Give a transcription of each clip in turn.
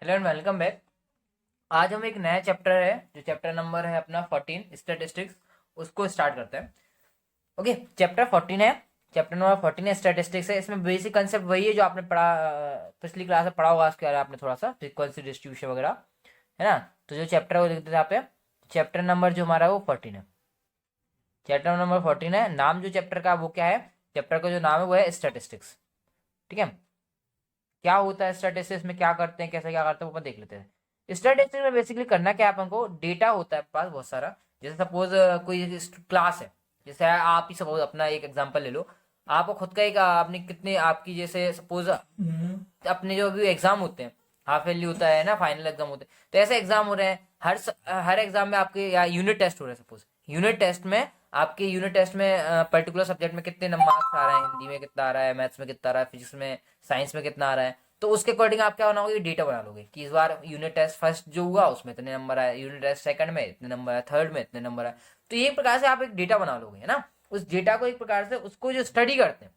Hello and welcome back. आज हम एक नया चैप्टर है जो चैप्टर नंबर है अपना 14 स्टैटिस्टिक्स, उसको स्टार्ट करते हैं। ओके, चैप्टर 14 है, चैप्टर नंबर 14 है, स्टैटिस्टिक्स है। इसमें बेसिक कंसेप्ट वही है जो आपने पढ़ा, पिछली क्लास में पढ़ा होगा उसके बारे में आपने थोड़ा सा फ्रीक्वेंसी डिस्ट्रीब्यूशन वगैरह, है ना। तो जो चैप्टर है वो लिख देते हैं यहाँ पे। चैप्टर नंबर जो हमारा है वो 14 है, चैप्टर नंबर 14 है। नाम जो चैप्टर का वो क्या है, चैप्टर का जो नाम है वो है स्टैटिस्टिक्स। ठीक है, क्या होता है स्टैटिस्टिक्स में, क्या करते हैं, कैसे क्या करते हैं, वो अपन देख लेते हैं। स्टैटिस्टिक्स में बेसिकली करना क्या है, अपन को डेटा होता है पास बहुत सारा। जैसे सपोज कोई क्लास है, जैसे आप ही सपोज अपना एक एग्जांपल ले लो। आपको खुद का एक आपने कितने आपकी जैसे सपोज अपने जो भी एग्जाम होते हैं, हाफ ईयरली होता है ना, फाइनल एग्जाम होते हैं, तो ऐसे एग्जाम हो रहे हैं। हर एग्जाम में आपके या यूनिट टेस्ट हो रहे हैं। सपोज यूनिट टेस्ट में आपके यूनिट टेस्ट में पर्टिकुलर सब्जेक्ट में कितने मार्क्स आ रहे हैं, हिंदी में कितना आ रहा है, मैथ्स में कितना आ रहा है, फिजिक्स में, साइंस में कितना आ रहा है। तो उसके अकॉर्डिंग आप क्या बनाओगे, डेटा बना लोगे कि इस बार यूनिट टेस्ट फर्स्ट जो हुआ उसमें इतने नंबर आए, यूनिट टेस्ट सेकंड में इतने नंबर आए, थर्ड में इतने नंबर आए। तो ये एक प्रकार से आप एक डेटा बना लोगे, है ना। उस डेटा को एक प्रकार से उसको जो स्टडी करते हैं,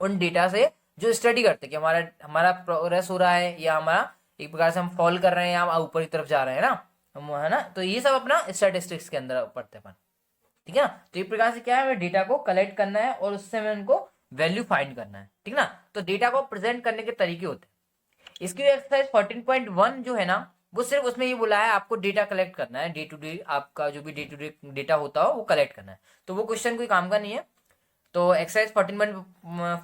उन डेटा से जो स्टडी करते हैं कि हमारा हमारा प्रोग्रेस हो रहा है या हमारा एक प्रकार से हम फॉल कर रहे हैं या हम ऊपर की तरफ जा रहे हैं ना, हम, है ना। तो ये सब अपना स्टैटिस्टिक्स के अंदर पढ़ते हैं अपन। ठीक है ना। तो एक प्रकार से क्या है, हमें डेटा को कलेक्ट करना है और उससे हमें उनको वैल्यू फाइंड करना है। ठीक ना। तो डेटा को प्रेजेंट करने के तरीके होते हैं। इसकी एक्सरसाइज 14.1 जो है ना, वो सिर्फ उसमें ये बोला है आपको डेटा कलेक्ट करना है, डे टू डे आपका जो भी डे टू डे डेटा होता हो वो कलेक्ट करना है। तो वो क्वेश्चन कोई काम का नहीं है। तो एक्सरसाइज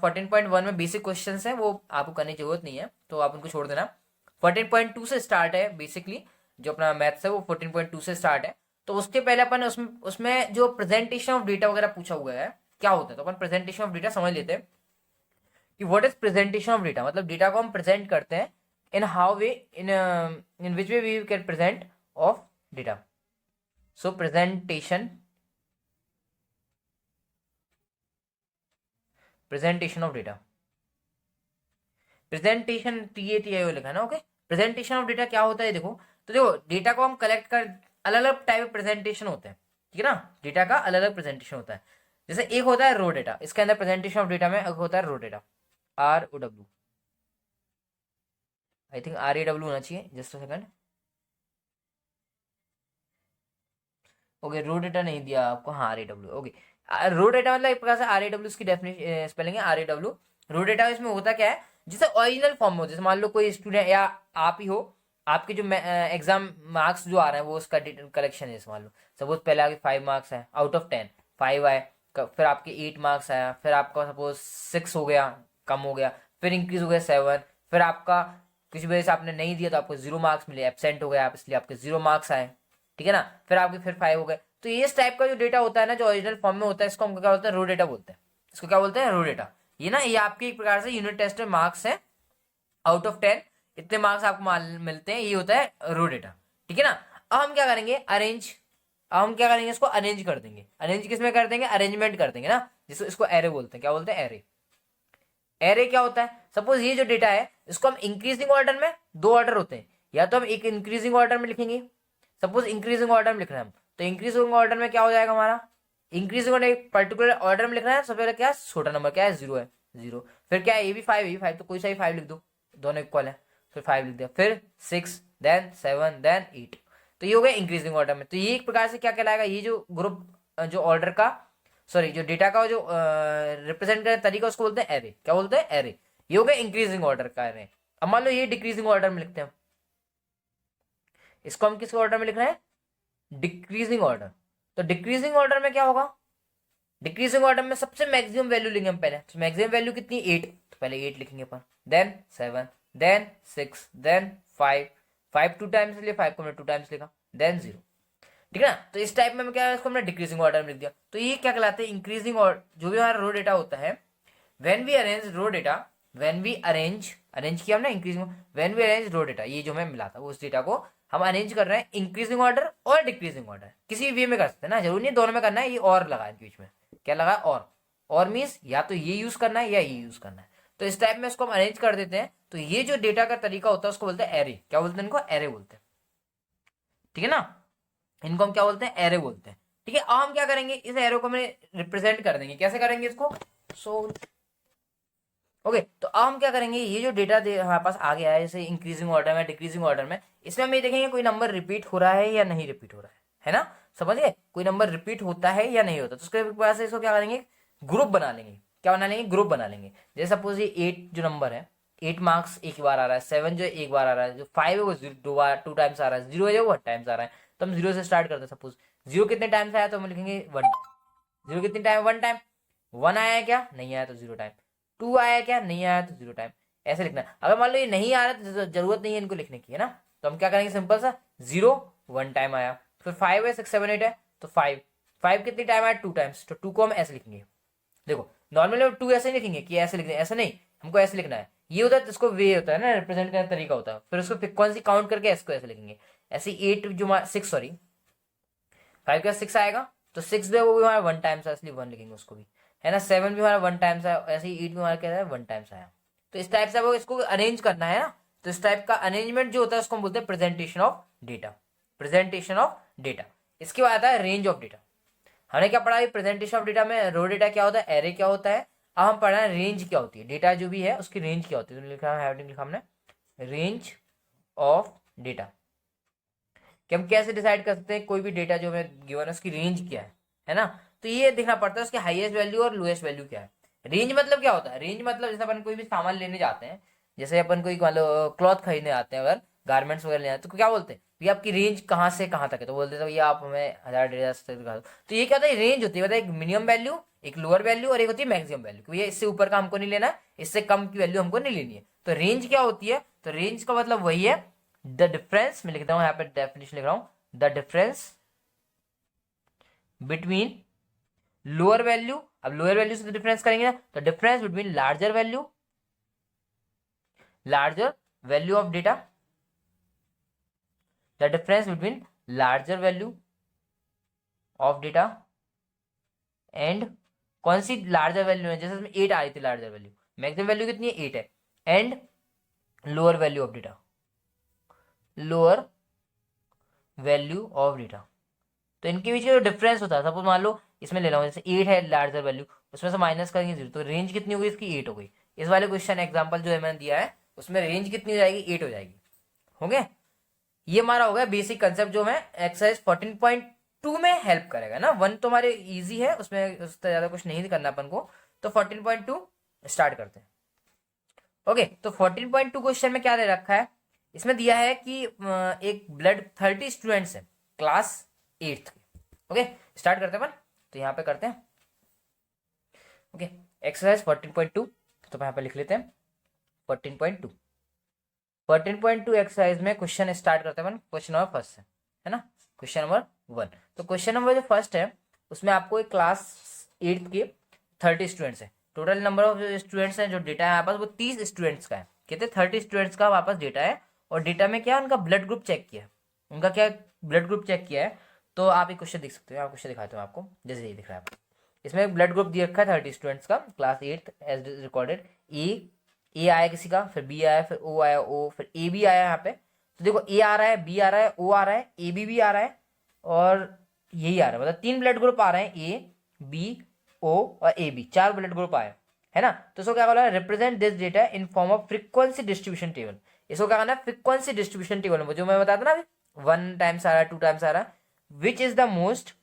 14.1 में बेसिक क्वेश्चन है, वो आपको करने की जरूरत नहीं है, तो आप उनको छोड़ देना। 14.2 से स्टार्ट है बेसिकली, जो अपना मैथ्स है वो 14.2 से स्टार्ट है। तो उसके पहले अपन उसमें उसमें जो प्रेजेंटेशन ऑफ डेटा वगैरह पूछा हुआ है क्या होता है, तो अपन प्रेजेंटेशन ऑफ डेटा समझ लेते हैं कि what is presentation of data. मतलब डेटा को हम प्रेजेंट करते हैं in how way, in which way we can present of data. So presentation of data, presentation T लिखा है ना। ओके, प्रेजेंटेशन ऑफ डेटा क्या होता है, देखो। तो देखो, डेटा को हम कलेक्ट कर, अलग अलग टाइप ऑफ प्रेजेंटेशन होते हैं, ठीक है ना। डेटा का अलग अलग प्रेजेंटेशन होता है। जैसे एक होता है रो डेटा, इसके अंदर प्रेजेंटेशन ऑफ डेटा में एक होता है row data, ROW, I think RAW होना चाहिए, just second. Okay, raw data नहीं दिया आपको, हाँ RAW। ओके, रो डेटा मतलब एक प्रकार से RAW की डेफिनेशन स्पेलिंग है, RAW। रो डेटा इसमें होता क्या है, जैसे ओरिजिनल फॉर्म में हो, जैसे मान लो कोई स्टूडेंट या आप ही हो, आपके जो एग्जाम मार्क्स जो आ रहे हैं वो उसका कलेक्शन है। जैसे मान लो सपोज पहले आपके 5 मार्क्स है आउट ऑफ 10, 5 आए, फिर आपके 8 मार्क्स आया, फिर आपका सपोज 6 हो गया, कम हो गया, फिर इंक्रीज हो गया 7, फिर आपका किसी वजह से आपने नहीं दिया तो आपको 0 मार्क्स मिले, एबसेंट हो गया आप, इसलिए आपके 0 मार्क्स आए। ठीक है ना। फिर आपके फिर 5 हो गए। तो ये इस टाइप का जो डेटा होता है ना, जो ओरिजिनल फॉर्म में होता है, इसको हम क्या बोलते हैं, रो डेटा बोलते हैं। इसको क्या बोलते हैं, रो डेटा। ये ना, ये आपके एक प्रकार से यूनिट टेस्ट में मार्क्स है, आउट ऑफ 10 इतने मार्क्स आपको मिलते हैं, ये होता है रो डेटा। ठीक है ना। अब हम क्या करेंगे, अरेंज। अब हम क्या करेंगे, इसको अरेंज कर देंगे। अरेंज किस में कर देंगे, अरेंजमेंट कर देंगे ना, जिसको इसको एरे बोलते हैं। क्या बोलते हैं, एरे। एरे क्या होता है, सपोज ये जो डेटा है इसको हम इंक्रीजिंग ऑर्डर में, दो ऑर्डर होते हैं, या तो हम एक इंक्रीजिंग ऑर्डर में लिखेंगे। सपोज इंक्रीजिंग ऑर्डर में लिख रहे हैं हम, तो इंक्रीजिंग ऑर्डर में क्या हो जाएगा हमारा, इंक्रीजिंग ऑर्डर एक पर्टिकुलर ऑर्डर में लिखना है। सबसे पहले क्या है, छोटा नंबर क्या है, 0 है, 0। फिर क्या है, ये भी 5, ये भी 5, तो कोई सा ही 5 लिख दो, दोनों इक्वल है। फिर 5 लिख दिया, फिर 6, देन 7, देन 8। तो ये हो गया इंक्रीजिंग ऑर्डर में। तो ये एक प्रकार से क्या कहलाएगा, ये जो ग्रुप जो ऑर्डर का, सॉरी जो डेटा का जो रिप्रेजेंट करने तरीका, उसको बोलते हैं एरे। क्या बोलते हैं, एरे। ये हो गया इंक्रीजिंग ऑर्डर का एरे। अब मान लो ये डिक्रीजिंग ऑर्डर में लिखते हैं, इसको हम किस ऑर्डर में लिख रहे हैं, डिक्रीजिंग ऑर्डर। तो डिक्रीजिंग ऑर्डर में क्या होगा, डिक्रीजिंग ऑर्डर में सबसे मैक्सिमम वैल्यू लेंगे हम पहले। तो मैक्सिमम वैल्यू कितनी, 8, तो पहले 8 लिखेंगे अपन, then 7, then 6, then 5, 5 two times लिए, 5 को हमने 2 टाइम्स लिखा, देन 0। ठीक है ना। तो इस टाइप में क्या है, इसको हमने डिक्रीजिंग ऑर्डर में लिख दिया। तो ये क्या कहलाते हैं, इंक्रीजिंग ऑर्डर। जो भी हमारा रो डेटा होता है, when we arrange raw data, when we arrange किया हमने increasing, when we arrange raw data, ये जो हमें मिला था उस डेटा को हम अरेंज कर रहे हैं इंक्रीजिंग ऑर्डर और डिक्रीजिंग ऑर्डर, किसी भी वे में कर सकते हैं ना, जरूरी नहीं दोनों में करना है। ये और लगा है बीच में, क्या लगा, और मीन्स या तो ये यूज करना है या ये यूज करना है। तो इस टाइप में इसको हम अरेंज कर देते हैं। तो ये जो डेटा का तरीका होता है उसको बोलते हैं एरे। क्या बोलते हैं इनको, एरे बोलते हैं। ठीक है ना। इनको हम क्या बोलते हैं, एरे बोलते हैं। ठीक है। अब हम क्या करेंगे, इस एरो को हमें रिप्रेजेंट कर देंगे। कैसे करेंगे इसको, सो ओके, तो अब हम क्या करेंगे, ये जो डेटा हमारे पास आ गया है जैसे इंक्रीजिंग ऑर्डर में, डिक्रीजिंग ऑर्डर में, इसमें हम ये देखेंगे कोई नंबर रिपीट हो रहा है या नहीं रिपीट हो रहा है ना, समझ गए, कोई नंबर रिपीट होता है या नहीं होता। तो उसके बाद से इसको क्या करेंगे, ग्रुप बना लेंगे। क्या बना लेंगे, ग्रुप बना लेंगे। जैसे सपोज ये 8 जो नंबर है, 8 मार्क्स एक बार आ रहा है, 7 जो एक बार आ रहा है, जो 5 है वो दो बार 2 टाइम्स आ रहा है, 0 है वो 1 टाइम्स आ रहा है। तो हम 0 से स्टार्ट करते हैं। सपोज 0 कितने टाइम्स आया तो हम लिखेंगे 1 टाइम। 0 कितने टाइम, 1 टाइम। 1 आया क्या, नहीं आया तो 0 टाइम। 2 आया क्या, नहीं आया तो 0 टाइम। ऐसे लिखना है। अगर मान लो ये नहीं आ रहा तो जरूरत नहीं है इनको लिखने की, है ना। तो हम क्या करेंगे, सिंपल सा 0 1 टाइम आया, फिर 5 है, 6 7 8 है तो 5 5 कितनी टाइम आया, 2 टाइम्स। तो 2 को हम ऐसे लिखेंगे। देखो नॉर्मली हम 2 ऐसे नहीं लिखेंगे कि ऐसे लिखना, ऐसा नहीं, हमको ऐसे लिखना है। ये होता है इसको वे होता है ना, रिप्रेजेंट करने का तरीका होता है। फिर उसको फ्रीक्वेंसी काउंट करके इसको ऐसे लिखेंगे। ऐसे 8 जो 6 सॉरी 5 का 6 आएगा तो 6 भी वो भी हमारा 1 टाइम्स है, इसलिए 1 लिखेंगे उसको भी, है ना। 7 भी हमारा 1 टाइम्स है, ऐसे ही 8 भी हमारा क्या है 1 टाइम्स आया। तो इस टाइप से वो इसको अरेंज करना है ना। तो इस टाइप का अरेंजमेंट जो होता है उसको हम बोलते हैं presentation of data. Presentation of data. इसके बाद आता है रेंज ऑफ डेटा। हमने क्या पढ़ा, प्रेजेंटेशन ऑफ डेटा में रो डेटा क्या होता है, एरे क्या होता है। अब हम पढ़ रहे हैं रेंज क्या होती है, डेटा जो भी है उसकी रेंज क्या होती है। तो लिखा है, लिखा हमने रेंज ऑफ डेटा, कि हम कैसे डिसाइड कर सकते हैं कोई भी डेटा जो हमें गिवन है उसकी रेंज क्या है ना। तो ये देखना पड़ता है उसकी हाईएस्ट वैल्यू और लोएस्ट वैल्यू क्या है। रेंज मतलब क्या होता है, रेंज मतलब जैसे अपन कोई भी सामान लेने जाते हैं, जैसे अपन कोई क्लॉथ खरीदने आते हैं, अगर गारमेंट्स वगैरह लेने आते हैं तो क्या बोलते हैं, भैया आपकी रेंज कहाँ से कहाँ तक है। तो बोलते हैं भैया आप हमें 1000 1,500 तक दिखा दो। तो ये क्या होता है, रेंज होती है, मतलब एक मिनिमम वैल्यू, एक लोअर वैल्यू और एक होती है मैक्सिमम वैल्यू। भैया इससे ऊपर का हमको नहीं लेना है, इससे कम की वैल्यू हमको नहीं लेनी है। तो रेंज क्या होती है, तो रेंज का मतलब वही है द डिफरेंस, मैं लिखता हूँ यहाँ पे डेफिनेशन लिख रहा हूँ, the difference between lower value. अब लोअर वैल्यू से डिफरेंस करेंगे ना, तो difference between larger value of data, the difference between larger value of data and, कौन सी लार्जर वैल्यू है, जैसे इसमें 8 आ रही थी लार्जर वैल्यू, मैक्सिमम वैल्यू कितनी है 8 है, and lower value of data, lower value of data. तो इनके बीच जो डिफरेंस होता है, सपोज मान लो इसमें ले रहा हूँ, जैसे 8 है लार्जर वैल्यू, उसमें से माइनस करेंगे 0, तो रेंज कितनी हो गई इसकी 8 हो गई। इस वाले क्वेश्चन एग्जांपल जो है मैंने दिया है उसमें रेंज कितनी हो जाएगी, 8 हो जाएगी। हो गया, ये हमारा हो गया बेसिक कंसेप्ट जो मैं एक्सरसाइज 14.2 में हेल्प करेगा ना। 1 तो हमारे इजी है, उसमें उससे ज्यादा कुछ नहीं करना अपन को। तो 14.2 स्टार्ट करते हैं। ओके, तो 14.2 क्वेश्चन में क्या दे रखा है, इसमें दिया है कि एक ब्लड 30 स्टूडेंट्स है क्लास 8th के। ओके, स्टार्ट करते हैं अपन। तो यहाँ पे करते हैं। ओके, एक्सरसाइज 14.2, तो यहाँ पे लिख लेते हैं 14.2। 14.2 एक्सरसाइज में क्वेश्चन स्टार्ट करते हैं अपन क्वेश्चन नंबर फर्स्ट से, है ना। क्वेश्चन नंबर 1, तो क्वेश्चन नंबर जो फर्स्ट है उसमें आपको एक क्लास 8th के 30 स्टूडेंट्स है। टोटल नंबर ऑफ स्टूडेंट्स हैं जो डेटा है हमारे पास वो 30 स्टूडेंट्स का है। कहते हैं 30 स्टूडेंट्स का हमारे पास डेटा है, और डेटा में क्या उनका ब्लड ग्रुप चेक किया है, उनका क्या ब्लड ग्रुप चेक किया है। तो आप एक क्वेश्चन देख सकते हो, आप क्वेश्चन दिखाते हो आपको, जैसे ये दिख रहा है आपको। इसमें एक ब्लड ग्रुप दिया रखा है 30 स्टूडेंट्स का, क्लास 8th एज रिकॉर्डेड। ए आया किसी का, फिर बी आया, फिर ओ आया, ओ, फिर ए बी आया यहाँ पे। तो देखो ए आ रहा है, बी आ रहा है, ओ आ रहा है, ए बी भी आ रहा है, और यही आ रहा है, मतलब 3 ब्लड ग्रुप आ रहे हैं, ए बी ओ और ए बी, 4 ब्लड ग्रुप आए, है ना। तो इसको क्या बोला है, represent this data in form of frequency distribution table. इसको क्या करना है, फ्रीक्वेंसी डिस्ट्रीब्यूशन टेबल में जो मैं बताता ना अभी, 1 टाइम्स आ रहा है, 2 टाइम्स आ रहा है, which is the most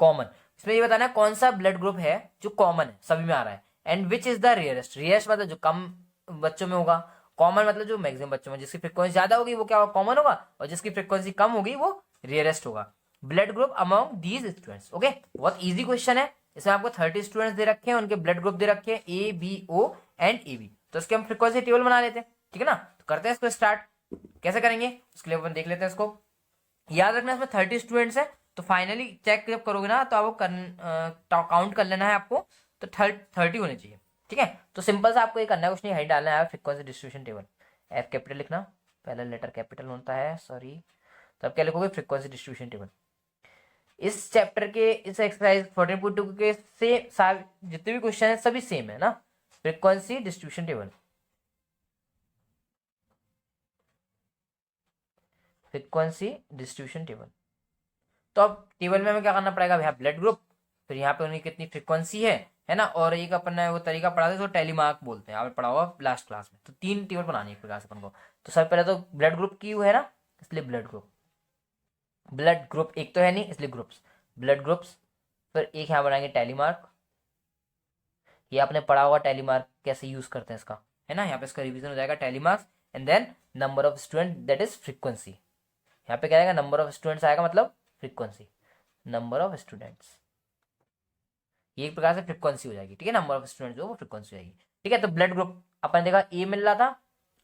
common. इसमें ये बताना है कौन सा ब्लड ग्रुप है जो कॉमन है, सभी में आ रहा है, and which is the rarest. Rarest मतलब जो कम बच्चों में होगा, कॉमन मतलब जो मैक्सिमम बच्चों में, जिसकी फ्रीक्वेंसी ज्यादा होगी वो क्या होगा, कॉमन होगा, और जिसकी फ्रीक्वेंसी कम होगी वो रेयरेस्ट होगा। Blood group among these students. Okay, बहुत इजी क्वेश्चन है। इसमें आपको 30 स्टूडेंट्स दे रखे हैं, उनके ब्लड ग्रुप दे रखे हैं A B O and A B. तो इसके हम फ्रीक्वेंसी टेबल बना लेते हैं, ठीक है ना। तो करते हैं इसको स्टार्ट, कैसे करेंगे उसके लिए अपन देख लेते हैं इसको। याद रखना इसमें 30 स्टूडेंट्स है, तो फाइनली चेक जब करोगे ना तो आपको काउंट कर लेना है आपको, तो 30 होने चाहिए, ठीक है। तो सिंपल सा आपको ये करना है, कुछ नहीं, हाइट डालना है, frequency distribution table, F capital लिखना, पहला लेटर कैपिटल होता है, सॉरी। तो आप क्या लिखोगे, फ्रीक्वेंसी डिस्ट्रीब्यूशन टेबल। इस चैप्टर के इस एक्सरसाइज 14.2 के से जितने भी क्वेश्चन है सभी सेम है ना, frequency distribution table, frequency distribution table. तो अब टेबल में हमें क्या करना पड़ेगा भैया, ब्लड ग्रुप, फिर यहाँ पे उनकी कितनी फ्रिक्वेंसी है ना, और एक अपन ने वो तरीका पढ़ा था, तो टेलीमार्क बोलते हैं, आपने पढ़ा हुआ लास्ट क्लास में। तो 3 टेबल बनानी है एक प्रकार से अपन को। तो सबसे पहले तो ब्लड ग्रुप की है ना, इसलिए ब्लड ग्रुप एक तो है नहीं, इसलिए ग्रुप्स, ब्लड ग्रुप्स। फिर एक यहाँ बनाएंगे टेलीमार्क, ये आपने पढ़ा हुआ टेलीमार्क कैसे यूज करते हैं इसका, है ना, यहाँ पे इसका रिवीजन हो जाएगा tally mark. And then number of student that is frequency, यहाँ पे क्या आएगा, नंबर ऑफ स्टूडेंट्स आएगा मतलब फ्रीक्वेंसी, नंबर ऑफ स्टूडेंट्स, ये एक प्रकार से फ्रीक्वेंसी हो जाएगी, ठीक है, नंबर ऑफ स्टूडेंट्स जो वो फ्रीक्वेंसी हो जाएगी, ठीक है। तो ब्लड ग्रुप अपन देखा, ए मिल रहा था,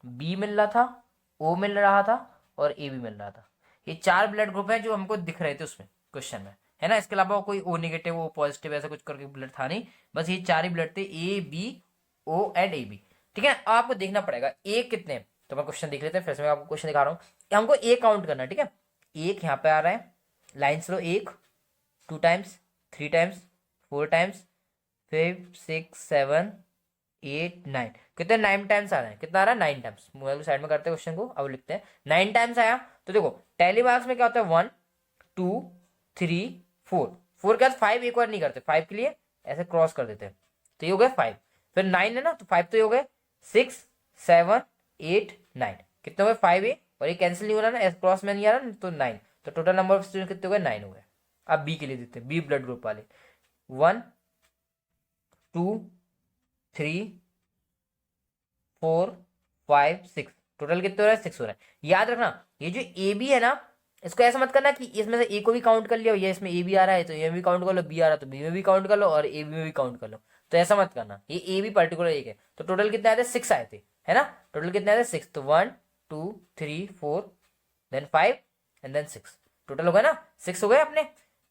बी मिल रहा था, ओ मिल रहा था, और ए भी मिल रहा था। ये 4 ब्लड ग्रुप है जो हमको दिख रहे थे उसमें क्वेश्चन में, है ना। इसके अलावा कोई ओ नेगेटिव, ओ पॉजिटिव ऐसा कुछ करके ब्लड था नहीं, बस ये 4 ही ब्लड थे, A B O and A B, ठीक है। आपको देखना पड़ेगा ए कितने, तो मैं क्वेश्चन देख लेते हैं, फिर से मैं आपको क्वेश्चन दिखा रहा हूँ। हमको ए काउंट करना है, ठीक है। एक यहाँ पे आ रहा है, line slow, 1 2 times 3 times 4 times 5 6 7 8 9, कितने 9 टाइम्स आ रहे हैं, कितना आ रहा है 9 टाइम्स। मोबाइल को साइड में करते हैं क्वेश्चन को, अब लिखते हैं 9 टाइम्स आया। तो देखो टेलीमार्क्स में क्या होता है, 1 2 3 4, 4 के बाद 5 एक बार नहीं करते, 5 के लिए ऐसे क्रॉस कर देते हैं, तो ये हो गया 5। फिर 9 है ना, तो 5 तो ये हो गए 6 7 8 9, कितने हो गए 5 ए, और ये कैंसिल नहीं हो रहा ना, क्रॉस में नहीं आ रहा ना, तो 9। तो टोटल नंबर ऑफ स्टूडेंट कितने हो गए, 9 हो गए। अब बी के लिए देते हैं, बी ब्लड ग्रुप वाले, 1 2 3 4 5 6, टोटल कितने हो रहा है, 6 हो रहा है। याद रखना ये जो ए बी है ना, इसको ऐसा मत करना कि इसमें से ए को भी काउंट कर लिया, ये इसमें ए बी आ रहा है तो ए में भी काउंट कर लो, बी आ रहा है तो बी में भी काउंट कर लो, और ए बी में भी काउंट कर लो। तो ऐसा मत करना, ये ए बी पर्टिकुलर एक है। तो टोटल कितने आए थे, 6 आए थे, है ना। टोटल कितने आए थे, 6। तो 1 2 3 4 देन 5 एंड देन 6, टोटल हो गया ना 6 हो गए अपने।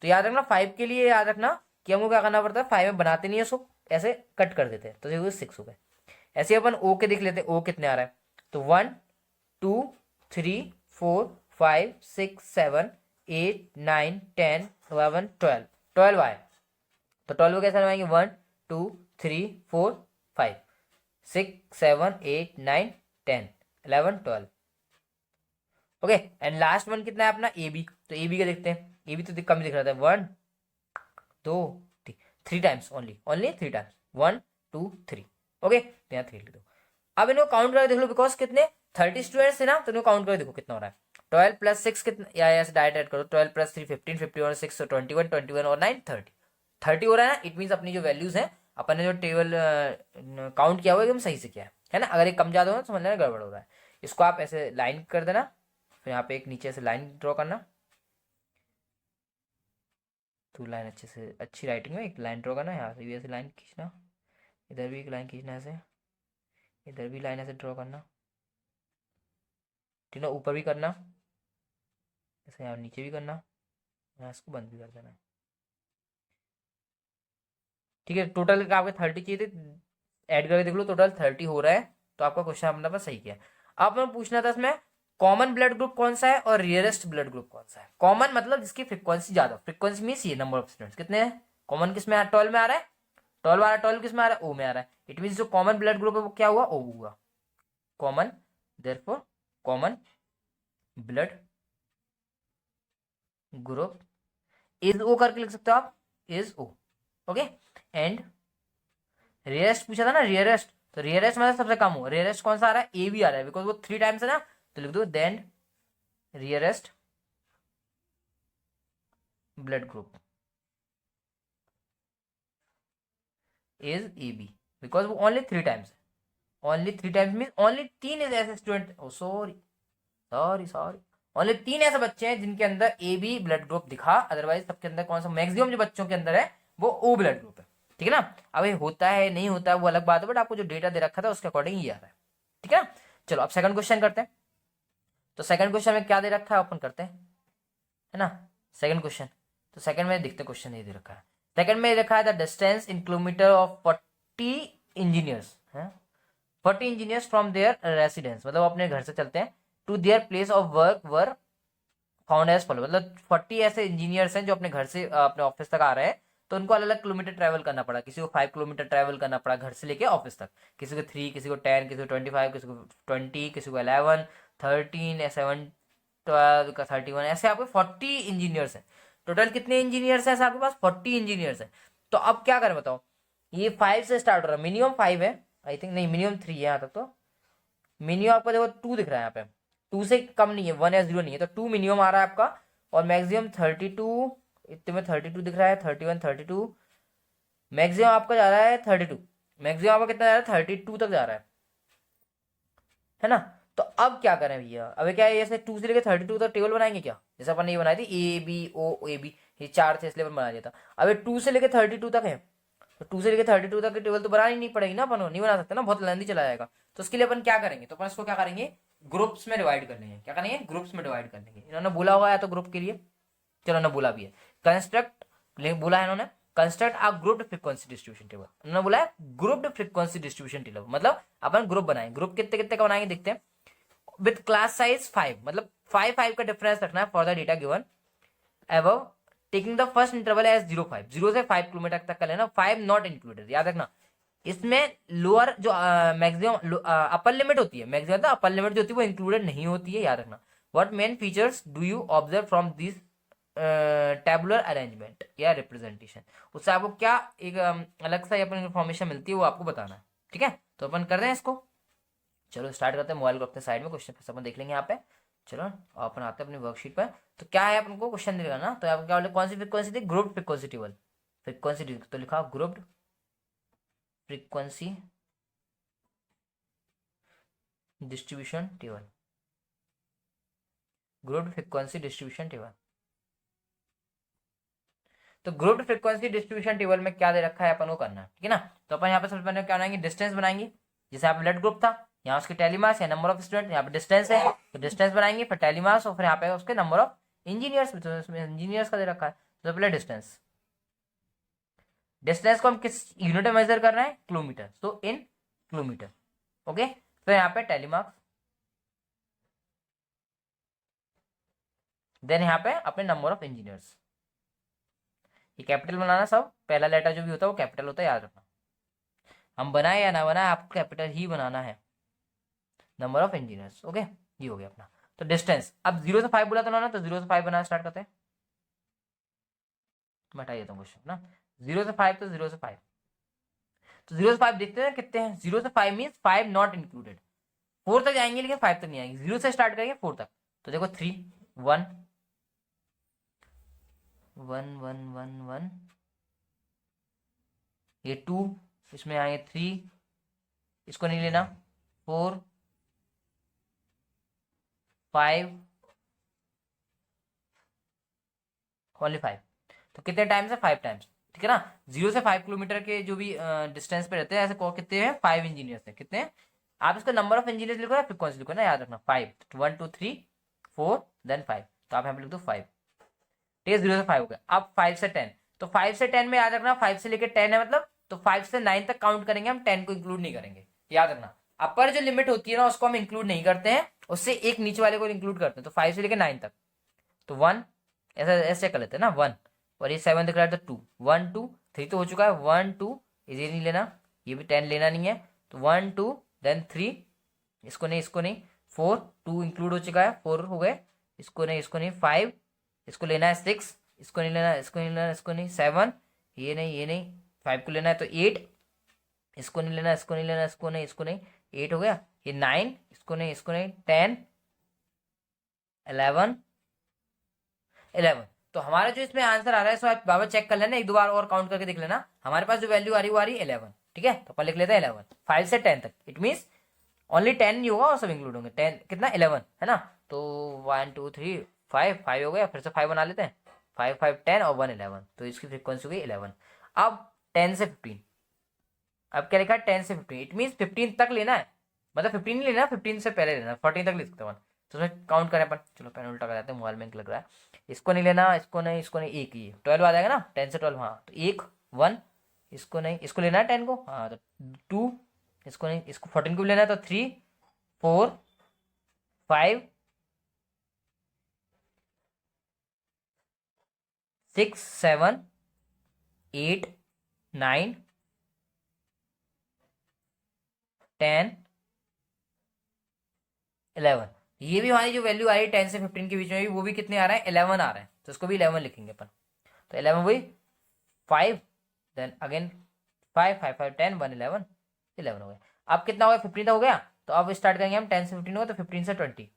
तो याद रखना 5 के लिए याद रखना कि हमको क्या करना पड़ता है, 5 में बनाते नहीं है, उसको ऐसे कट कर देते हैं, तो ये 6 हो गए। ऐसे अपन ओ के देख लेते हैं, ओ कितने आ रहा है, तो 1 2 3 4 5 6 7 8 9 10 11 12, 12 आए। तो 12 कैसे लगाएंगे, 1 2 3 4 5 6 7 8 9 10 11 12, ओके। एंड लास्ट वन कितना है अपना, ए बी। तो ए बी का देखते हैं, ए बी तो कम दिख रहा था, 1 2 3 टाइम्स, ओनली 3 टाइम्स, 1 2 3, ओके। तो यहाँ 3 लिख दो। अब इनको काउंट करके देख लो, बिकॉज कितने 30 स्टूडेंट्स थे ना, तो इनको काउंट करके देखो कितना हो रहा है। 12 प्लस 6 कितना, या ऐसे डायरेक्ट ऐड करो, 12 प्लस 3 15 51 6 21 21 और 9 30, 30 हो रहा है ना। इट मीन्स अपनी जो वैल्यूज हैं, अपन ने जो टेबल काउंट किया हुआ है एकदम सही से किया है ना। अगर ये कम ज्यादा हो तो समझ लेना गड़बड़ हो रहा है। इसको आप ऐसे लाइन कर देना, फिर यहाँ पे एक नीचे से लाइन ड्रॉ करना, तो लाइन अच्छे से, अच्छी राइटिंग में एक लाइन ड्रॉ करना, यहाँ से भी ऐसे लाइन खींचना, इधर भी एक लाइन खींचना, ऐसे इधर भी लाइन ऐसे ड्रॉ करना, ठीक है, ऊपर भी करना ऐसे, यहाँ नीचे भी करना, यहाँ इसको बंद भी कर देना, ठीक है। टोटल आपके 30 चाहिए थे, ऐड करके देख लो, टोटल 30 हो रहा है। तो आपका क्वेश्चन अपने पास सही किया। अब मैं पूछना था इसमें, कॉमन ब्लड ग्रुप कौन सा है और रियरेस्ट ब्लड ग्रुप कौन सा है। कॉमन मतलब जिसकी फ्रीक्वेंसी ज्यादा, फ्रीक्वेंसी मीन्स ये नंबर ऑफ स्टूडेंट्स कितने हैं, कॉमन किस में 12 में आ रहा है, 12 आ रहा है, 12 किस में आ रहा है, ओ में आ रहा है। इट मीन्स जो कॉमन ब्लड ग्रुप है वो क्या हुआ, ओ हुआ, common, therefore common blood group is O करके लिख सकते हो आप, is O, okay. And rarest पूछा था ना, रियरेस्ट, तो रियरेस्ट मतलब सबसे कम हो, रियरेस्ट कौन सा आ रहा है, ए भी आ रहा है, बिकॉज वो 3 टाइम्स है ना, तो लिख दो then rarest blood group is A B, because वो ओनली 3 टाइम्स है, only 3 times mean only 3 is ऐसे student, oh sorry sorry sorry, only 3 ऐसे बच्चे हैं जिनके अंदर ए बी ब्लड ग्रुप दिखा, अदरवाइज सबके अंदर कौन सा, मैक्सिमम जो बच्चों के अंदर है वो ओ ब्लड ग्रुप है, ठीक है ना। अब ये होता है नहीं होता है वो अलग बात है, बट आपको जो डेटा दे रखा था उसके अकॉर्डिंग ये आ रहा है, ठीक है ना। चलो अब सेकंड क्वेश्चन करते हैं। तो सेकंड क्वेश्चन में क्या दे रखा है ओपन करते हैं, है ना, सेकंड क्वेश्चन। तो सेकंड में देखते क्वेश्चन ये दे रखा है, सेकंड में रखा है the distance in kilometre of 40 engineers, 40 engineers from their residence, मतलब अपने घर से चलते हैं, to their place of work were found as follow, मतलब 40 ऐसे इंजीनियर्स हैं जो अपने घर से अपने ऑफिस तक आ रहे हैं, तो उनको अलग अलग किलोमीटर ट्रैवल करना पड़ा, किसी को 5 किलोमीटर ट्रैवल करना पड़ा घर से लेके ऑफिस तक, किसी को 3, किसी को 10, किसी को 25, किसी को 20, किसी को 11 13 7 12 का 31, ऐसे आपके 40 इंजीनियर्स हैं। टोटल कितने इंजीनियर्स हैं आपके पास? 40 इंजीनियर्स हैं। तो अब क्या करें बताओ, ये 5 से स्टार्ट हो रहा है, मिनिमम 5 है आई थिंक, नहीं मिनिमम 3 है यहाँ तक। तो मिनिमम आपका देखो 2 दिख रहा है यहाँ पे, 2 से कम नहीं है, 1 या 0 नहीं है, तो 2 मिनिमम आ रहा है आपका। और मैक्सिमम 32, इतने में 32 दिख रहा है, 31, 32, मैक्सिमम आपका जा रहा है 32, मैक्सिमम आपका कितना जा रहा है 32 तक जा रहा है ना। तो अब क्या करें भैया, अब क्या है, ऐसे 2 से लेकर 32 तक टेबल बनाएंगे क्या, जैसे अपन ने ये बनाई थी ए बी ओ ए बी, ये 4 थे इसलिए अपन बना दिया था। अब ये 2 से लेकर 32 तक है, तो 2 से लेकर 32 तक की टेबल तो बनानी नहीं पड़ेगी ना, अपन नहीं बना सकते ना, बहुत लेंदी चला जाएगा। तो उसके लिए अपन क्या करेंगे, तो अपन इसको क्या करेंगे, ग्रुप्स में डिवाइड कर लेंगे। क्या करेंगे, ग्रुप्स में डिवाइड कर लेंगे। इन्होंने बोला हुआ है तो ग्रुप के लिए, चलो ना बोला भी है, कंस्ट्रक्ट बोला है इन्होंने, construct a grouped frequency distribution table. उन्होंने बोला है ग्रुप्ड फ्रीक्वेंसी डिस्ट्रीब्यूशन टेबल, मतलब अपन ग्रुप बनाएंगे। ग्रुप कितने कितने का बनाएंगे देखते हैं। विथ क्लास साइज 5, मतलब 5 का डिफरेंस रखना है for the data given above, taking the first interval as 0 0 से 5 किलोमीटर तक का लेना, 5 नॉट इंक्लूडेड, याद रखना। इसमें लोअर जो मैक्सिमम अपर लिमिट होती है, मैक्सिमम अपर लिमिट जो होती है वो इंक्लूडेड नहीं होती है, याद रखना। What main features do you observe from this tabular arrangement या रिप्रेजेंटेशन, उससे आपको क्या एक अलग सा अपन इन्फॉर्मेशन मिलती है वो आपको बताना है, ठीक है। तो अपन कर रहे हैं इसको, चलो स्टार्ट करते हैं। मोबाइल को अपने साइड में, क्वेश्चन फिर अपन देख लेंगे यहाँ पे। चलो अपन आते हैं अपनी वर्कशीट पर। तो क्या है अपन को क्वेश्चन देगा ना, तो आपको क्या बोले, कौन सी फ्रीक्वेंसी थी, ग्रुप्ड फ्रीक्वेंसी टेबल, फ्रीक्वेंसी तो लिखा grouped frequency distribution table, grouped frequency distribution table. तो ग्रुप्ड फ्रीक्वेंसी डिस्ट्रीब्यूशन टेबल में क्या दे रखा है अपन को करना है, ठीक है ना। तो अपन यहाँ पे सबसे पहले क्या बनाएंगे, डिस्टेंस बनाएंगे। जैसे यहाँ पे ब्लड ग्रुप था, यहाँ उसके टेलीमास या नंबर ऑफ स्टूडेंट, यहाँ पे डिस्टेंस है तो डिस्टेंस बनाएंगे, फिर टेलीमास और फिर यहाँ पे उसके नंबर ऑफ इंजीनियर्स, तो इसमें इंजीनियर्स का दे रखा है। तो पहले डिस्टेंस, डिस्टेंस को हम किस यूनिट में मेजर कर रहे हैं, किलोमीटर, तो इन किलोमीटर, ओके। फिर यहाँ पे टेलीमार्क्स, देन यहाँ पे अपने नंबर ऑफ इंजीनियर्स, ये कैपिटल बनाना, सब पहला लेटर जो भी होता है वो कैपिटल होता है, याद रखना। हम बनाए या ना बनाए आपको कैपिटल ही बनाना है, नंबर ऑफ इंजीनियर्स, ओके। ये हो गया अपना। तो डिस्टेंस, अब 0 से 5 बोला था ना, तो 0 से 5 बनाना स्टार्ट करते हैं। मैं हटा देता हूँ क्वेश्चन ना, 0 से 5, तो 0 से 5, तो 0 से 5 देखते हैं कितने हैं, 0 से 5 मीन 5 नॉट इंक्लूडेड, 4 तक जाएंगे लेकिन 5 तक नहीं आएंगे, 0 से स्टार्ट करेंगे 4 तक। तो देखो 3 1 1 1 1 1, ये 2, इसमें आएंगे 3, इसको नहीं लेना, 4 5, ओनली 5, तो कितने टाइम्स है, 5 टाइम्स, ठीक है ना। 0 से 5 किलोमीटर के जो भी डिस्टेंस पे रहते हैं, ऐसे कितने हैं, 5 इंजीनियर्स हैं, कितने हैं। आप इसका नंबर ऑफ इंजीनियर्स लिखो या फ्रीक्वेंसी लिखो ना, याद रखना 5, 1 2 3 4 देन 5, तो आप यहाँ पे लिख दो 5, ठीक है। 0 से 5 हो गया। अब 5 से 10, तो 5 से 10 में याद रखना 5 से लेकर 10 है मतलब, तो 5 से 9 तक काउंट करेंगे हम, 10 को इंक्लूड नहीं करेंगे, याद रखना। अपर जो लिमिट होती है ना उसको हम इंक्लूड नहीं करते हैं, उससे एक नीचे वाले को इंक्लूड करते हैं, तो 5 से लेकर 9 तक। तो 1 ऐसा ऐसे कर लेते हैं ना, 1, और ये 7 दिख रहा है तो 2 1 2 3 तो हो चुका है, 1 2, ये नहीं लेना, ये भी 10 लेना नहीं है, तो 1 2 देन 3, इसको नहीं इसको नहीं, 4 2 इंक्लूड हो चुका है, 4 हो गए, इसको नहीं 5, इसको लेना है 6, इसको नहीं लेना, इसको नहीं लेना, इसको नहीं 7, ये नहीं 5 को लेना है तो 8, इसको नहीं लेना, इसको नहीं लेना, इसको नहीं 8 हो गया, ये 9, इसको नहीं 10 11 11। तो हमारा जो इसमें आंसर आ रहा है, सो आप बाबा चेक कर लेना, एक दो बार और काउंट करके देख लेना, हमारे पास जो वैल्यू आ रही है वो आ रही है 11, ठीक है। तो अपन लिख लेते हैं 11, 5 से 10 तक, इट मीन ओनली 10 नहीं होगा और सब इंक्लूड होंगे, 10 कितना 11 है ना। तो 1 2 3 5 5 हो गया, फिर से 5 बना लेते हैं, 5 5 10 और 1 11, तो इसकी फ्रीक्वेंसी हो गई 11। अब 10 से 15, अब क्या लिखा है 10 से 15, इट मीन 15 तक लेना है, मतलब 15 नहीं लेना, 15 से पहले लेना, 14 तक ले सकते हैं। तो उसमें काउंट करें अपन, चलो पेन उल्टा कर जाते हैं, मोबाइल में लग रहा है, इसको नहीं लेना, इसको नहीं एक ही 12 आ जाएगा ना, 10 से 12, हाँ तो एक 1, इसको नहीं, इसको लेना है 10 को, हाँ तो 2, इसको नहीं, इसको 14 को भी लेना है तो 3 4 5 6 7 8 9 10 11, ये भी हमारी जो वैल्यू आ रही है 10 से 15 के बीच में भी, वो भी कितने आ रहे हैं 11 आ रहे हैं। तो उसको भी 11 लिखेंगे अपन। तो 11 वही 5, देन अगेन 5 5 5 10 1 11 11 हो गया। अब कितना हो गया 15 हो गया। तो अब स्टार्ट करेंगे हम 10 से 15 होगा तो 15 से 20।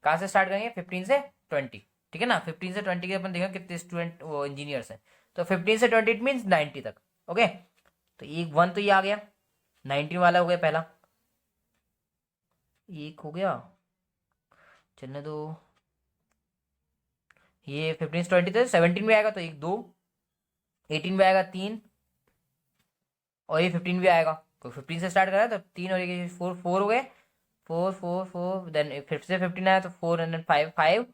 कहाँ से स्टार्ट करेंगे 15 से 20, ठीक है ना। 15 से 20 के अपन देखेंगे कितने स्टूडेंट वो इंजीनियर्स हैं। तो 15 से 20 इट मीन्स 90 तक। ओके, तो एक 1 तो ये आ गया, 19 वाला हो गया पहला, एक हो गया, चलने दो। ये 15 से 20 तो 17 में आएगा, तो एक 2, 18 में आएगा 3, और ये 15 भी आएगा। तो 15 से स्टार्ट करा तो 3 और ये 4 4 हो गए, 4 4 4, देन फिर से 15 आया तो 4 एंड 5 5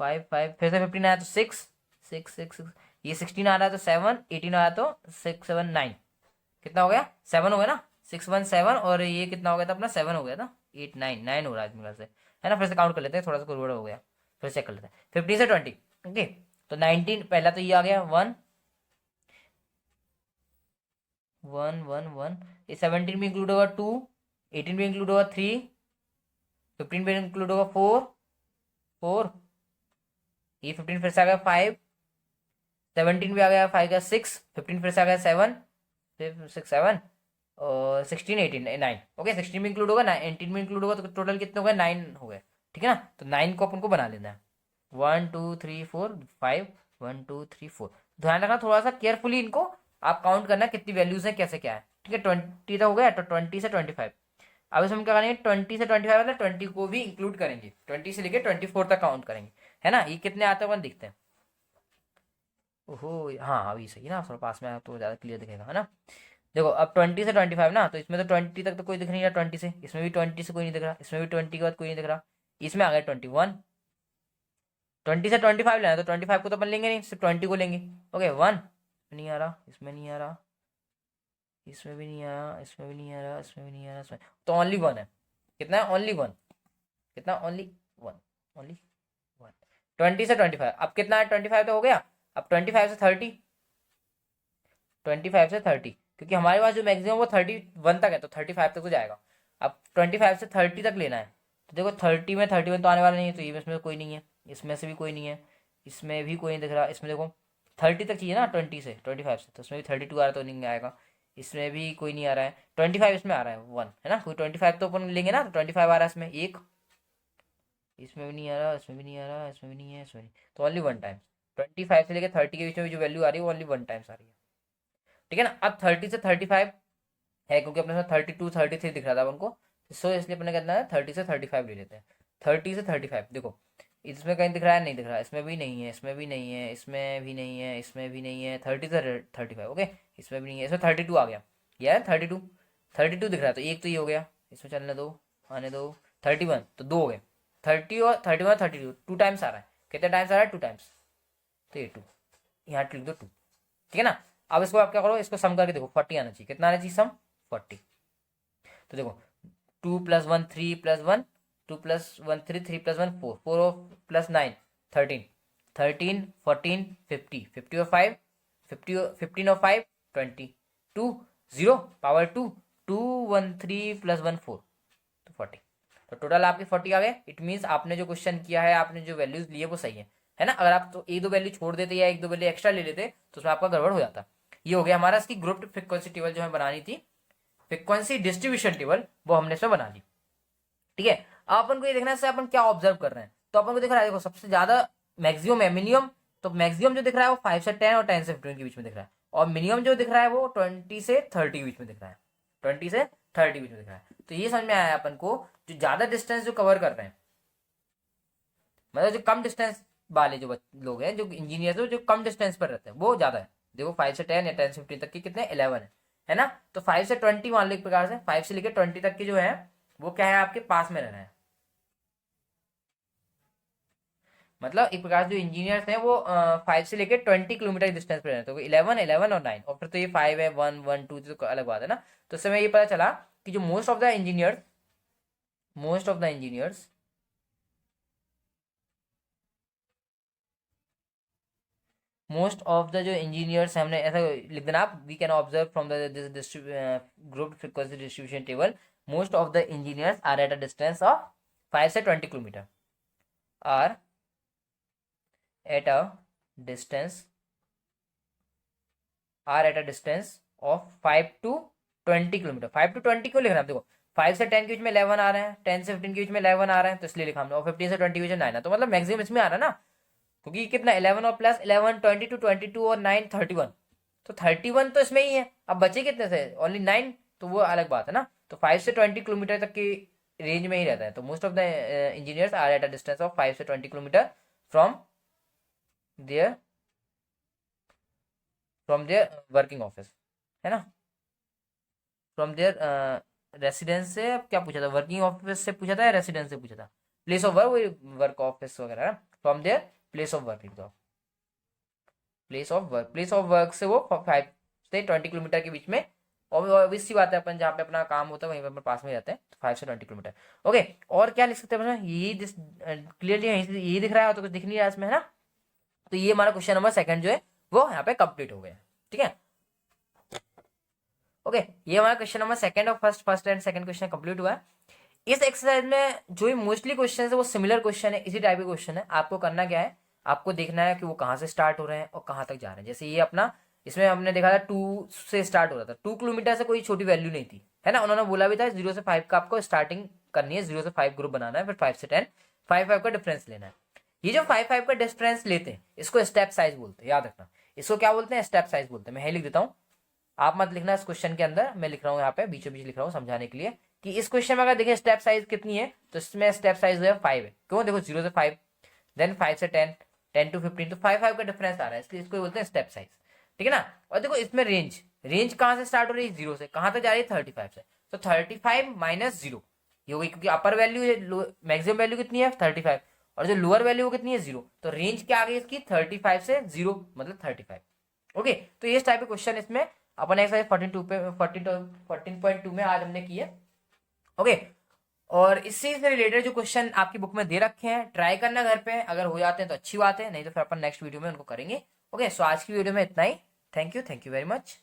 5 5, फिर से 15 आया तो 6 6 6 6, ये 16 आ रहा है तो 7, 18 आया तो 6 7 9, कितना हो गया 7 हो गया ना, 6 1 7, और ये कितना हो गया था अपना 7 हो गया था, 8 9 9 हो रहा है मेरे से, है ना। फिर से काउंट कर लेते हैं, थोड़ा सा गड़बड़ हो गया, फिर से कर लेते हैं 15 से 20। ओके, तो 19 पहला तो ये आ गया 1 1 1 1, ये 17 में इंक्लूड होगा 2, 18 में इंक्लूड होगा 3, 15 में इंक्लूड होगा 4 4, ये 15 फिर से आ गया 5, 17 भी आ गया 5 का 6, 15 फिर से आ गया 7 6 7, और 16 18 9। ओके, 16 में इंक्लूड होगा, 19 में इंक्लूड होगा, तो टोटल कितने हो गए 9 हो गए, ठीक है ना। तो 9 को अपन को बना लेना है, 1 2 3 4 5, 1 2 3 4। ध्यान रखना थोड़ा सा केयरफुली इनको आप काउंट करना कितनी वैल्यूज है कैसे क्या है, ठीक है। 20 तो हो गया, तो 20 से 25। अब इसमें क्या करेंगे 20 से 25 मतलब 20 को भी इंक्लूड करेंगे, 20 से लेके 24 तक काउंट करेंगे, है ना। ये कितने आते हैं अपन देखते हैं। ओहो, हाँ अभी सही ना, थोड़ा पास में आया तो ज़्यादा क्लियर दिखेगा, है ना। देखो अब 20 से 25 ना, तो इसमें तो 20 तक तो कोई दिख नहीं रहा, 20 से, इसमें भी 20 से कोई नहीं दिख रहा, इसमें भी 20 के बाद कोई नहीं दिख रहा, इसमें आ गया 21। 20 से 25 लेना, तो 25 को तो अपन लेंगे नहीं, सिर्फ 20 को लेंगे। ओके 1 नहीं आ रहा, इसमें नहीं आ रहा, इसमें भी नहीं आ रहा, इसमें भी नहीं आ रहा, इसमें भी नहीं आ रहा, इसमें तो ओनली 1 है। कितना है ओनली 1, कितना ओनली 1, ओनली 1। 20 से 25 अब कितना है 25 तो हो गया। अब 25 से 30, 25 से 30, क्योंकि हमारे पास जो मैक्सिमम वो 31 तक है, तो 35 तक तो जाएगा। अब 25 से 30 तक लेना है, तो देखो 30 में 31 तो आने वाला नहीं है, तो ये इसमें कोई नहीं है, इसमें से भी कोई नहीं है, इसमें भी कोई नहीं दिख रहा, इसमें देखो 30 तक चाहिए ना 20 से 25 से, तो इसमें भी 32 आ रहा तो नहीं आएगा, इसमें भी कोई नहीं आ रहा है, 25 इसमें आ रहा है 1, है ना। कोई 25 तो अपन लेंगे ना, तो 25 आ रहा है इसमें एक, इसमें भी नहीं आ रहा, इसमें भी नहीं आ रहा, इसमें भी नहीं है, इसमें नहीं, तो ओनली 1 टाइम्स। 25 से लेकर 30 के बीच में जो वैल्यू आ रही है वो ओनली 1 टाइम्स आ रही है, ठीक है ना। अब 30 से 35 है, क्योंकि अपने साथ 32 33 दिख रहा था उनको, सो इसलिए अपने कहना है 30 से 35 ले लेते हैं। 30 से 35 देखो इसमें कहीं दिख रहा है, नहीं दिख रहा, इसमें भी नहीं है, इसमें भी नहीं है, इसमें भी नहीं है, इसमें भी नहीं है, 30 से 35 ओके, इसमें भी नहीं है, इसमें 32 आ गया, यह है 32, 32 दिख रहा है, तो एक तो ये हो गया, इसमें चलने दो, आने दो, 31 तो 2 हो गए, 30 और 31 32 2 टाइम्स आ रहा है, कितने टाइम्स आ रहा है 2 टाइम्स, तो ये 2 यहाँ लिख दो 2, ठीक है ना। अब इसको आप क्या करो, इसको सम करके देखो 40 आना चाहिए, कितना आना चाहिए सम 40। तो देखो 2 + 1 3 + 1 2 + 1 3 3 + 1 4 4 + 9 13 13 14 50 50 और 5 50 15 और 5 22 0 पावर 2 2 1 3 + 1 4, तो 40। तो टोटल आपके 40 आ गए। इट मीन्स आपने जो क्वेश्चन किया है, आपने जो वैल्यूज लिए वो सही है ना। अगर आप तो एक दो वैल्यू छोड़ देते या एक दो वैल्यू एक्स्ट्रा ले लेते तो उसमें आपका गड़बड़ हो जाता। ये हो गया हमारा इसकी ग्रुप फ्रीक्वेंसी टेबल जो हमें बनानी थी, फ्रीक्वेंसी डिस्ट्रीब्यूशन टेबल, वो हमने इसमें बना ली, ठीक है। अब अपन को ये देखना है अपन क्या ऑब्जर्व कर रहे हैं, तो अपन को दिख रहा है देखो सबसे ज्यादा मैक्सिमम है मिनिमम, तो मैक्सिमम जो दिख रहा है वो 5 से 10 और 10 से 15 के बीच में दिख रहा है, और मिनिमम जो दिख रहा है वो 20 से 30 के बीच में दिख रहा है, 20 से 30 के बीच में दिख रहा है। तो ये समझ में आया अपन को, जो ज्यादा डिस्टेंस जो कवर कर रहे हैं, मतलब जो कम डिस्टेंस वाले जो लोग हैं, जो इंजीनियर जो कम डिस्टेंस पर रहते हैं वो ज्यादा है। देखो 5 से 10 या 10 से 15 तक के कितने 11 है ना। तो 5 से 20 मान लो एक प्रकार से, 5 से लेकर 20 तक के जो है वो क्या है आपके पास में रह रहे हैं, मतलब एक प्रकार जो इंजीनियर्स हैं वो 5 से लेकर 20 किलोमीटर डिस्टेंस पे रहते हैं, तो 11 11 और 9, और फिर तो ये 5 है 1 1 2 तो अलग बात है ना। तो इससे ये पता चला कि जो most of the engineers most of the जो इंजीनियर्स हमने ऐसा लिख देना आप, we can observe from the group frequency distribution table, most of the engineers are at a distance of 5 से 20 kilometre, are at a distance are at a distance of 5 to 20 kilometre. 5 to 20 क्यों लिख रहे हैं? देखो 5 से 10 के बीच में 11 आ रहे हैं, 10 से 15 के बीच में 11 आ रहे हैं, तो इसलिए लिखा हमने, और 15 से 20 के बीच में 9 है, तो मतलब मैक्सिमम इसमें आ रहा है ना, क्योंकि कितना 11 और प्लस 11 20 to 22 और 9 31, तो 31 तो इसमें ही है। अब बचे कितने से? ओनली 9, तो वो अलग बात है ना। तो 5 से 20 किलोमीटर तक की रेंज में ही रहता है। तो most of the engineers are at a distance of 5 से 20 kilometre from their working office, है ना, फ्रॉम देयर रेसिडेंस से। अब क्या पूछा था, वर्किंग ऑफिस से पूछा था या रेसिडेंस से पूछा था? प्लेस ऑफ वर्क, वही वर्क ऑफिस वगैरह ना, from there place of work लिख दो। प्लेस ऑफ वर्क से वो 5 से 20 किलोमीटर के बीच में, और ऑब्वियस सी बात है, अपन जहाँ पे अपना काम होता है वहीं पे अपन पास में रहते हैं, तो 5 से 20 किलोमीटर। ओके, और क्या लिख सकते हैं? यही क्लियरली यही दिख रहा है, तो कुछ दिख नहीं रहा है इसमें, है ना। तो ये हमारा क्वेश्चन नंबर 2 जो है वो यहाँ पे कंप्लीट हो गया। ठीक है, ओके, ये हमारा क्वेश्चन नंबर 2 और first and second question complete हुआ है। इस एक्सरसाइज में जो भी मोस्टली क्वेश्चन है वो सिमिलर क्वेश्चन है, इसी टाइप के क्वेश्चन है। आपको करना क्या है, आपको देखना है कि वो कहाँ से स्टार्ट हो रहे हैं और कहाँ तक जा रहे हैं। जैसे ये अपना, इसमें हमने देखा था 2 से स्टार्ट हो रहा था, 2 किलोमीटर से कोई छोटी वैल्यू नहीं थी, है ना। उन्होंने बोला भी था 0 से 5 का आपको स्टार्टिंग करनी है, 0 से 5 ग्रुप बनाना है, फिर 5 से 10, 5 का डिफरेंस लेना है। ये जो 5 का डिफरेंस लेते हैं इसको स्टेप साइज बोलते हैं, याद रखना। इसको क्या बोलते हैं? स्टेप साइज बोलते हैं। मैं यही लिख देता हूँ, आप मत लिखना इस क्वेश्चन के अंदर, मैं लिख रहा हूँ यहाँ पे बीचों बीच लिख रहा हूँ समझाने के लिए, कि इस क्वेश्चन में अगर देखें स्टेप साइज कितनी है, तो इसमें स्टेप साइज जो है 5 है। क्यों? देखो 0 से 5, देन 5 से 10, 10 to 15, तो 5 का डिफरेंस आ रहा है, इसलिए इसको बोलते हैं स्टेप साइज। ठीक है ना। और देखो इसमें रेंज कहाँ से स्टार्ट हो रही है? 0 से। कहाँ तक जा रही है? 35 से। तो 35 माइनस 0 ये होगी, क्योंकि अपर वैल्यू, मैक्सिमम वैल्यू कितनी है? 35, और जो लोअर वैल्यू वो कितनी है? 0। तो रेंज क्या आ गई इसकी? 35 से 0 मतलब 35। ओके, तो ये टाइप के क्वेश्चन इसमें अपन एक्सरसाइज 42 पे 14.2 में आज हमने किए। ओके, और इससे से रिलेटेड जो क्वेश्चन आपकी बुक में दे रखे हैं, ट्राई करना घर पे, अगर हो जाते हैं तो अच्छी बात है, नहीं तो फिर अपन नेक्स्ट वीडियो में उनको करेंगे। ओके, सो आज की वीडियो में इतना ही। Thank you very much.